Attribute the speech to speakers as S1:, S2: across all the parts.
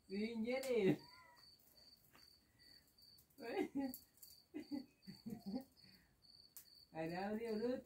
S1: Injeri. Ada dia urut.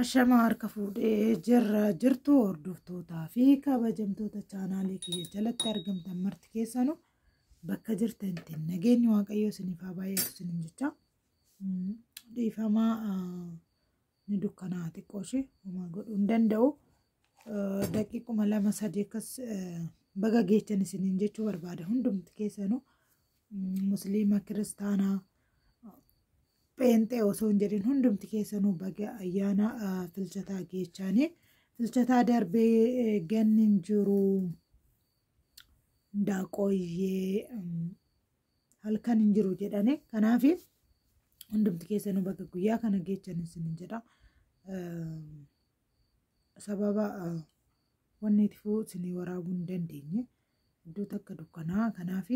S2: Ashama harka fuudhee jirtu hordoftootaa fi kabajamtoota chaanaalii kiyya jalatti argamtan marti keessanuu bakka jirtantti nageenyi waaqayyoo isiniif haa baay'atu isiniin jecha. Dhiifamaa ni dukkanaa xiqqoo ishee homaa godhuu hin danda'u. Daqiiquma 2-3 akkas baga geechan isiniin jechuu barbaada hundumti keessanuu musliima kiristaanaa Peenxee osoo hin jedhin hundumti keessanuu baga ayyaana filchataa geechanii filchataa darbee ganni hin jiru daaqooyyee halkan hin jiru jedhani kanaaf hundumti keessanuu baga guyyaa kana geechan isiniin jedha. Sababa wanni itti fufuu isinii waraabuu hin dandeenye iddoo takka dukkanaa kanaaf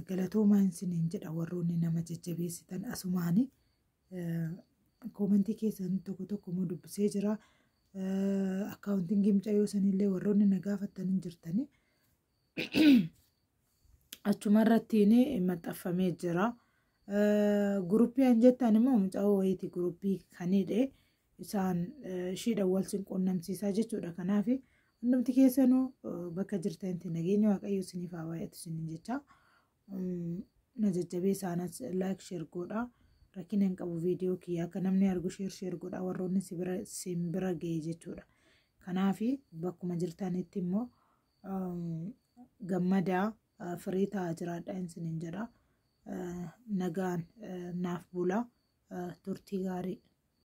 S2: galatoomaa isiniin jedha warroonni nama jajjabeessitan asumaani koomentii keessan tokko tokko immoo dubbisee jira. Akkaawuntiin gimcayoo sanillee warroonni na gaafattan hin jirtani achuma irrattiin maxxanfamee jira. Guruppii an jettan immoo mucaa wayiiti guruppii kanidhe isaan shiidhaan wal quunnamsiisaa jechuudha. Kanaaf hundumti keessanuu bakka jirtanitti nageenya waaqayyoo isiniif haa baay'atu isiniin jecha. Na jajjabeessaanas laayik sheer godhaa rakkina hin qabu viidiyoo kiyya akka namni argu sheer godhaa warroonni sin bira ga'e jechuudha. Kanaaf bakkuma jirtanitti immoo gammadaa firii ta'aa jiraadha isiniin jedha. Nagaan naaf bulaa turtii gaarii.